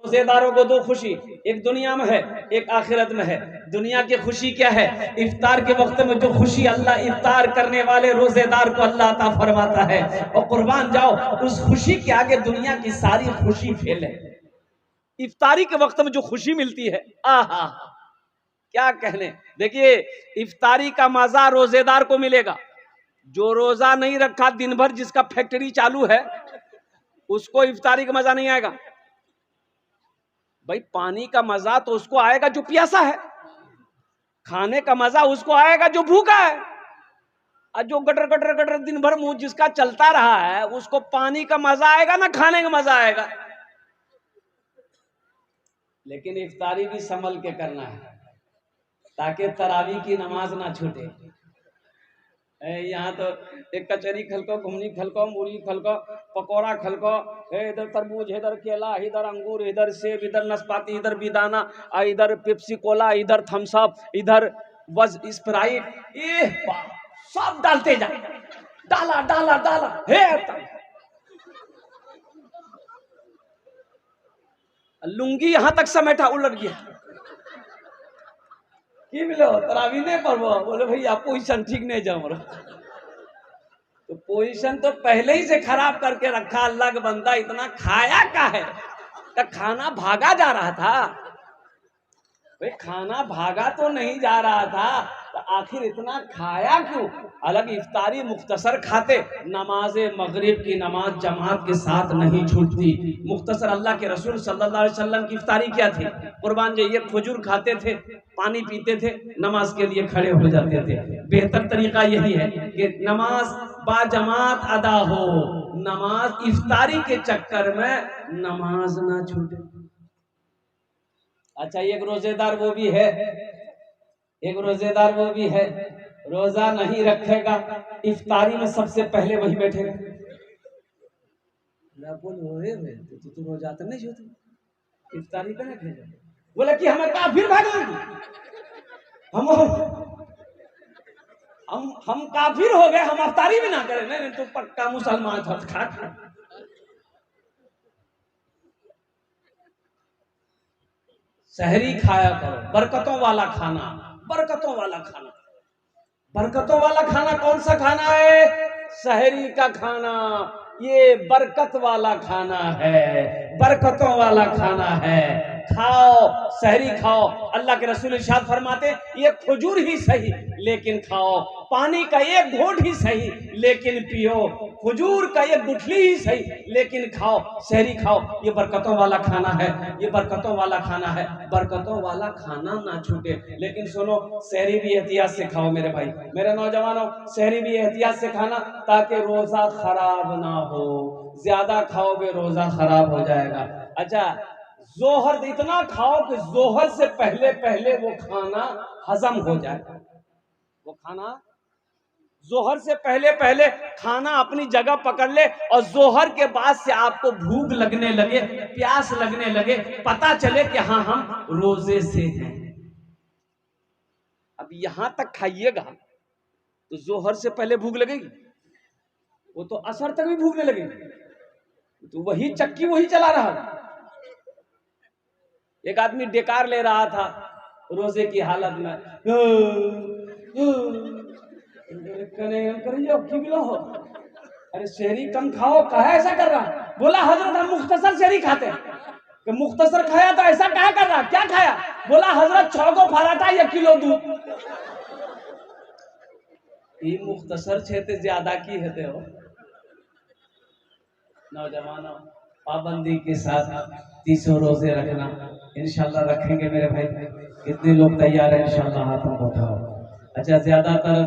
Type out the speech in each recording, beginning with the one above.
रोजेदारों को दो खुशी, एक दुनिया में है एक आखिरत में है। दुनिया की खुशी क्या है? इफ्तार के वक्त में जो खुशी अल्लाह इफ्तार करने वाले रोजेदार को अल्लाह अता फरमाता है, और कुर्बान जाओ उस खुशी के आगे दुनिया की सारी खुशी फेल है। इफ्तारी के वक्त में जो खुशी मिलती है, आहा क्या कहने। देखिए इफ्तारी का मजा रोजेदार को मिलेगा, जो रोजा नहीं रखा दिन भर जिसका फैक्ट्री चालू है उसको इफ्तारी का मजा नहीं आएगा। भाई पानी का मजा तो उसको आएगा जो प्यासा है, खाने का मजा उसको आएगा जो भूखा है, और जो गटर गटर गटर दिन भर मुंह जिसका चलता रहा है उसको पानी का मजा आएगा ना खाने का मजा आएगा। लेकिन इफ्तारी भी संभल के करना है ताकि तरावी की नमाज ना छूटे। यहाँ तो एक कचरी खलको, घुमनी खलको, मूली खलको, पकौड़ा खलको, इधर तरबूज, इधर केला, इधर अंगूर, इधर सेब, इधर नाशपाती, इधर बेदाना, इधर पेप्सी कोला, इधर थम्स अप, इधर बस स्प्राइट, ये सब डालते जा, डाला डाला डाला हे लुंगी यहाँ तक समेटा उलट गया। की मिलो तरावी नहीं पढ़ो, बोले भैया पोजीशन ठीक नहीं जाओ। तो पोजीशन तो पहले ही से खराब करके रखा अल्लाह का बंदा, इतना खाया का है? तो खाना भागा जा रहा था भाई, खाना भागा तो नहीं जा रहा था, तो आखिर इतना खाया क्यों? अलग इफ्तारी मुख्तसर खाते, नमाज मगरिब की नमाज जमात के साथ नहीं छूटती। मुख्तसर अल्लाह के रसूल सल्लल्लाहु अलैहि वसल्लम की इफ्तारी क्या थी? कुर्बान जाइए खजूर खाते थे, पानी पीते थे, नमाज के लिए खड़े हो जाते थे। बेहतर तरीका यही है कि नमाज बाजमात अदा हो, नमाज इफ्तारी के चक्कर में नमाज ना छूटे। अच्छा एक रोजेदार वो भी है, एक रोजेदार वो भी है, रोजा नहीं रखेगा, इफ्तारी में सबसे पहले वही बैठेगा। तू रोजा तो नहीं छूटे, इफ्तारी का नहीं भेजा। बोला कि हमें काफिर भागेंगे, हम काफिर हो गए, हम इफ्तारी भी ना करें। नहीं तो पक्का मुसलमान था, खा सहरी खाया करो, बरकतों वाला खाना, बरकतों वाला खाना। बरकतों वाला खाना कौन सा खाना है? सहरी का खाना, ये बरकत वाला खाना है, बरकतों वाला खाना है। खाओ सहरी खाओ, अल्लाह के रसूल इरशाद फरमाते ये खजूर ही सही लेकिन खाओ, पानी का एक घोंट ही सही लेकिन पियो, खजूर का एक गुठली ही सही लेकिन खाओ, सहरी खाओ। ये बरकतों वाला खाना है, ये बरकतों वाला खाना है, बरकतों वाला खाना ना छूटे। लेकिन सुनो सहरी भी एहतियात से खाओ मेरे भाई, मेरे नौजवानों, सहरी भी एहतियात से खाना ताकि रोजा खराब ना हो। ज्यादा खाओगे रोजा खराब हो जाएगा। अच्छा जोहर इतना खाओ कि जोहर से पहले पहले वो खाना हजम हो जाए, वो खाना जोहर से पहले पहले खाना अपनी जगह पकड़ ले, और जोहर के बाद से आपको भूख लगने लगे, प्यास लगने लगे, पता चले कि हाँ हम रोजे से हैं। अब यहां तक खाइएगा तो जोहर से पहले भूख लगेगी, वो तो असर तक भी भूखने लगेगी, तो वही चक्की वही चला रहा। एक आदमी डेकार ले रहा था रोजे की हालत में, अरे शहरी कम खाओ, कहा ऐसा कर रहा? बोला हजरत हम मुख्तसर शहरी खाते हैं। कि मुख्तसर खाया तो ऐसा कहा कर रहा? क्या खाया? बोला हजरत 6 को पराठा 1 किलो दूध। ये मुख्तसर छेते ज्यादा की हेते हो। नौजवानों पाबंदी के साथ 30 रोजे रखना, इंशाल्लाह रखेंगे मेरे भाई। कितने लोग तैयार हैं? इंशाल्लाह हाथों को उठाओ। अच्छा ज्यादातर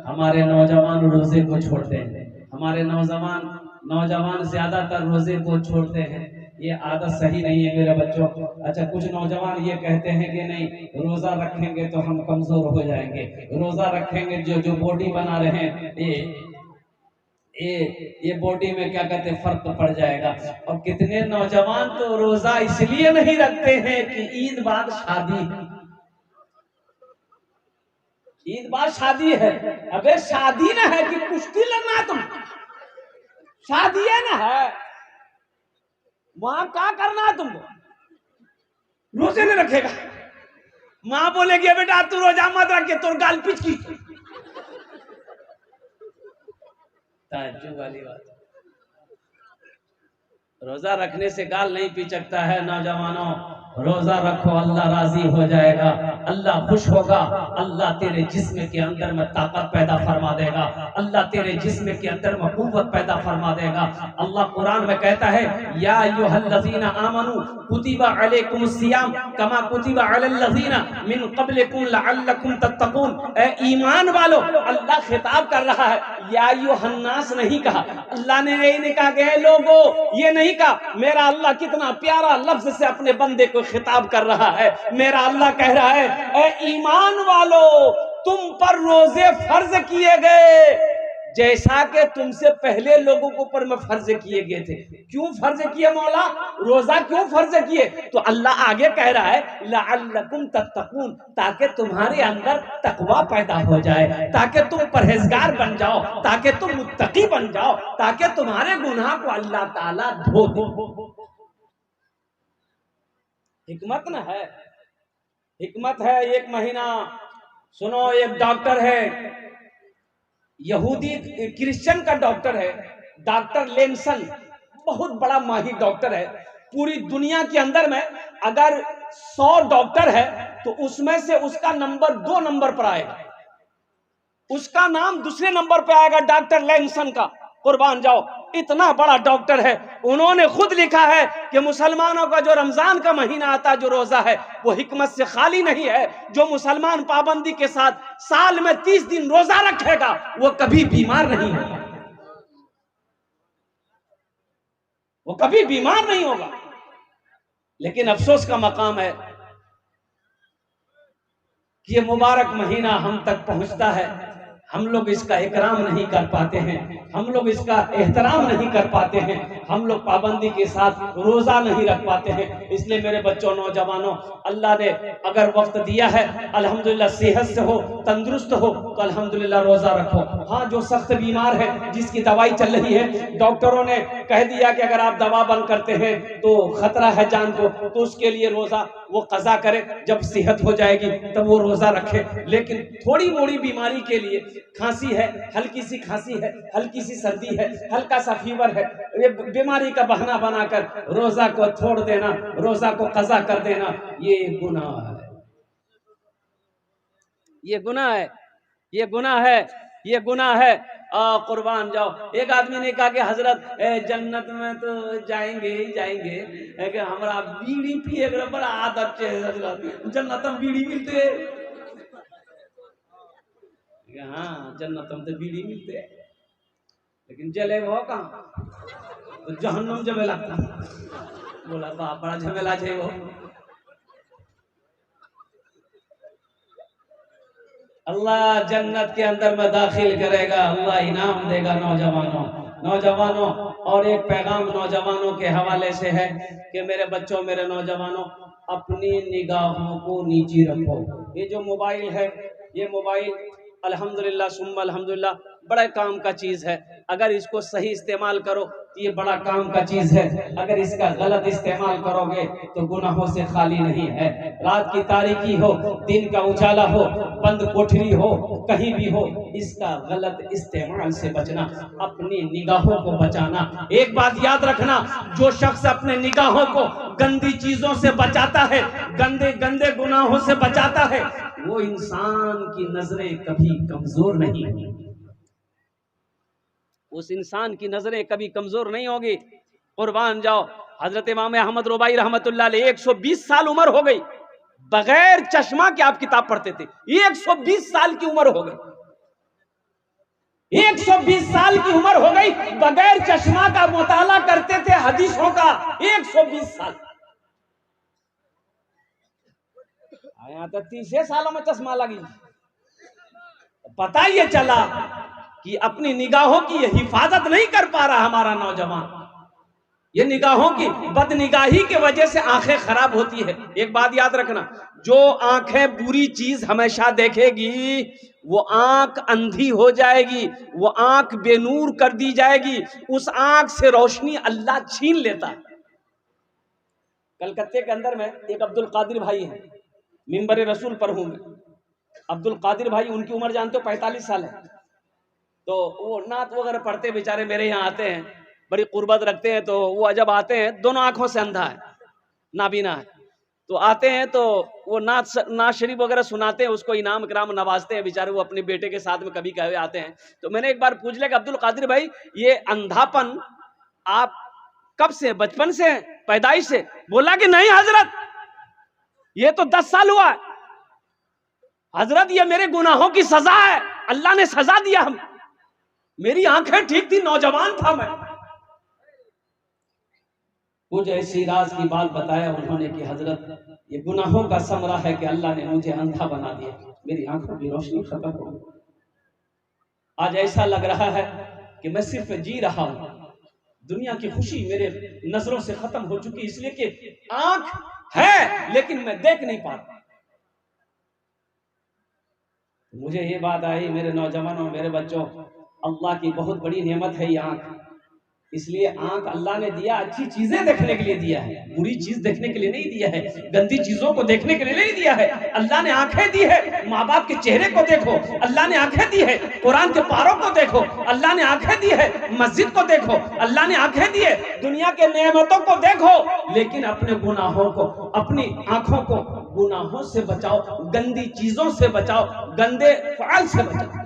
हमारे नौजवान रोजे को छोड़ते हैं, हमारे नौजवान ज्यादातर रोजे को छोड़ते हैं, ये आदत सही नहीं है मेरे बच्चों। अच्छा कुछ नौजवान ये कहते हैं कि नहीं रोजा रखेंगे तो हम कमजोर हो जाएंगे, रोजा रखेंगे जो बॉडी बना रहे हैं ये बॉडी में क्या कहते हैं फर्क पड़ जाएगा। और कितने नौजवान तो रोजा इसलिए नहीं रखते हैं कि ईद बाद शादी, ईद बाद शादी है। अबे शादी ना है कि कुश्ती लड़ना, तुम शादी है ना है, वहां क्या करना है तुमको? रोजे नहीं रखेगा। माँ बोलेगी बेटा तू रोजा मत रखे, तो गाल पिच की। ताज्जुब वाली बात। रोजा रखने से गाल नहीं पी सकता है। नौजवानों, रोजा रखो, अल्लाह राजी हो जाएगा, अल्लाह खुश होगा, अल्लाह तेरे जिस्म के अंदर में ताकत पैदा फरमा देगा, अल्लाह तेरे जिस्म के अंदर में कुव्वत पैदा फरमा देगा। अल्लाह कुरान में कहता है या अय्युहल्लज़ीना आमनू कुतिबा अलैकुमुस सियाम कमा कुतिबा अलल्लज़ीना मिन क़ब्लिकुम लअल्लकुम तत्तक़ून। ए ईमान वालों, अल्लाह खिताब कर रहा है, या अय्युहन्नास नहीं कहा। अल्लाह ने ये नहीं कहा कि लोगों, ये नहीं कहा। मेरा अल्लाह कितना प्यारा लफ्ज से अपने बंदे को खिताब कर रहा है। मेरा अल्लाह कह रहा है, ए ईमान वालों, तुम पर रोजे फर्ज किए गए जैसा कि तुमसे पहले लोगों के ऊपर में फर्ज किए गए थे। क्यों फर्ज किए मौला? रोजा क्यों फर्ज किए? तो अल्लाह आगे कह रहा है लअल्लकुम तत्तकून, ताकि तुम्हारे अंदर तकवा पैदा हो जाए, ताकि तुम परहेजगार बन जाओ, ताकि तुम मुत्तकी बन जाओ, ताकि तुम्हारे गुनाह को अल्लाह ताला धो दे। हिकमत न है, हिकमत है। एक महीना सुनो, एक डॉक्टर है, यहूदी क्रिश्चियन का डॉक्टर है, डॉक्टर लेंसन, बहुत बड़ा माहिर डॉक्टर है। पूरी दुनिया के अंदर में अगर 100 डॉक्टर है तो उसमें से उसका नंबर 2 नंबर पर आएगा, उसका नाम दूसरे नंबर पे आएगा, डॉक्टर लेंसन का। कुर्बान जाओ, इतना बड़ा डॉक्टर है। उन्होंने खुद लिखा है कि मुसलमानों का जो रमजान का महीना आता है, जो रोजा है, वो हिकमत से खाली नहीं है। जो मुसलमान पाबंदी के साथ साल में 30 दिन रोजा रखेगा वो कभी बीमार नहीं होगा, वो कभी बीमार नहीं होगा। लेकिन अफसोस का मकाम है कि ये मुबारक महीना हम तक पहुंचता है, हम लोग इसका इकराम नहीं कर पाते हैं, हम लोग इसका एहतराम नहीं कर पाते हैं, हम लोग पाबंदी के साथ रोजा नहीं रख पाते हैं। इसलिए मेरे बच्चों, नौजवानों, अल्लाह ने अगर वक्त दिया है, अल्हम्दुलिल्लाह, सेहत से हो, तंदुरुस्त हो, तो अल्हम्दुलिल्लाह रोजा रखो। हाँ, जो सख्त बीमार है, जिसकी दवाई चल रही है, डॉक्टरों ने कह दिया कि अगर आप दवा बंद करते हैं तो खतरा है जान को, तो उसके लिए रोजा वो कज़ा करे, जब सेहत हो जाएगी तब वो रोजा रखे। लेकिन थोड़ी मोड़ी बीमारी के लिए, खांसी है, हल्की सी खांसी है, हल्की सी सर्दी है, हल्का सा फीवर है, ये बीमारी का बहाना बनाकर रोजा को छोड़ देना, रोजा को कज़ा कर देना, ये गुनाह है, ये गुनाह है, ये गुनाह है, ये गुनाह है। कुर्बान जाओ। एक आदमी ने कहा कि हजरत जन्नत में तो जाएंगे ही जाएंगे, कि हमारा बीड़ी पिए बड़ा आदत है हजरत, जन्नत में बीड़ी मिलते है। हाँ, जन्नत में तो बीड़ी मिलते है, लेकिन जले वो कहाँ, तो जहन्नम जमे लगता। बोला बाप, बड़ा झमेला है वो। अल्लाह जन्नत के अंदर में दाखिल करेगा, अल्लाह इनाम देगा। नौजवानों, नौजवानों, और एक पैगाम नौजवानों के हवाले से है कि मेरे बच्चों, मेरे नौजवानों, अपनी निगाहों को नीचे रखो। ये जो मोबाइल है, ये मोबाइल अल्हम्दुलिल्लाह सुम्मा अल्हम्दुलिल्लाह बड़ा काम का चीज है। अगर इसको सही इस्तेमाल करो तो ये बड़ा काम का चीज है, अगर इसका गलत इस्तेमाल करोगे तो गुनाहों से खाली नहीं है। रात की तारीकी हो, दिन का उजाला हो, बंद कोठरी हो, कहीं भी हो, इसका गलत इस्तेमाल से बचना, अपनी निगाहों को बचाना। एक बात याद रखना, जो शख्स अपने निगाहों को गंदी चीजों से बचाता है, गंदे गंदे गुनाहों से बचाता है, वो इंसान की नजरें कभी कमजोर नहीं होगी, उस इंसान की नजरें कभी कमजोर नहीं होगी। कुर्बान जाओ। हजरत इमाम अहमद रुबाई रहमतुल्लाह अलैह 120 साल उम्र हो गई, बगैर चश्मा के आप किताब पढ़ते थे। 120 साल की उम्र हो गई, 120 साल की उम्र हो गई, बगैर चश्मा का मुताला करते थे हदीसों का। 120 साल, यहाँ तो 30 सालों में चश्मा लगी। पता ये चला कि अपनी निगाहों की ये हिफाजत नहीं कर पा रहा हमारा नौजवान। ये निगाहों की बदनिगाही की वजह से आंखें खराब होती है। एक बात याद रखना, जो आंखें बुरी चीज हमेशा देखेगी वो आंख अंधी हो जाएगी, वो आंख बेनूर कर दी जाएगी, उस आंख से रोशनी अल्लाह छीन लेता है। कलकत्ते के अंदर में एक अब्दुल कादिर भाई हैं, मिंबर रसूल पर हूँ मैं। अब्दुल कादिर भाई, उनकी उम्र जानते हो 45 साल है। तो वो नात वगैरह पढ़ते बेचारे मेरे यहाँ आते हैं, बड़ी कुर्बत रखते हैं। तो वो जब आते हैं, दोनों आंखों से अंधा है, नाबीना है, तो आते हैं तो वो नात शरीफ वगैरह सुनाते हैं, उसको इनाम इकराम नवाजते हैं बेचारे। वो अपने बेटे के साथ में कभी कभी आते हैं। तो मैंने एक बार पूछ लिया कि अब्दुल कादिर भाई, ये अंधापन आप कब से, बचपन से, पैदाइश से? बोला कि नहीं हजरत, ये तो 10 साल हुआ है हजरत, ये मेरे गुनाहों की सजा है, अल्लाह ने सजा दिया। हम, मेरी आंखें ठीक थी, नौजवान था मैं। मुझे ऐसी राज की बात बताया उन्होंने कि हजरत, ये गुनाहों का समरा है कि अल्लाह ने मुझे अंधा बना दिया, मेरी आंखों की रोशनी खत्म हो गई। आज ऐसा लग रहा है कि मैं सिर्फ जी रहा हूं, दुनिया की खुशी मेरे नजरों से खत्म हो चुकी, इसलिए कि आंख है लेकिन मैं देख नहीं पाता। मुझे ये बात आई, मेरे नौजवानों, मेरे बच्चों, अल्लाह की बहुत बड़ी नेमत है ये आंख। इसलिए आंख अल्लाह ने दिया अच्छी चीजें देखने के लिए दिया है, बुरी चीज देखने के लिए नहीं दिया है, गंदी चीजों को देखने के लिए नहीं दिया है। अल्लाह ने आंखें दी है, माँ बाप के चेहरे को देखो, अल्लाह ने आंखें दी है, कुरान के पारों को देखो, अल्लाह ने आंखें दी है, मस्जिद को देखो, अल्लाह ने आंखें दी है, दुनिया के नेमतों को देखो, लेकिन अपने गुनाहों को, अपनी आंखों को गुनाहों से बचाओ, गंदी चीजों से बचाओ, गंदे ख्याल से बचाओ।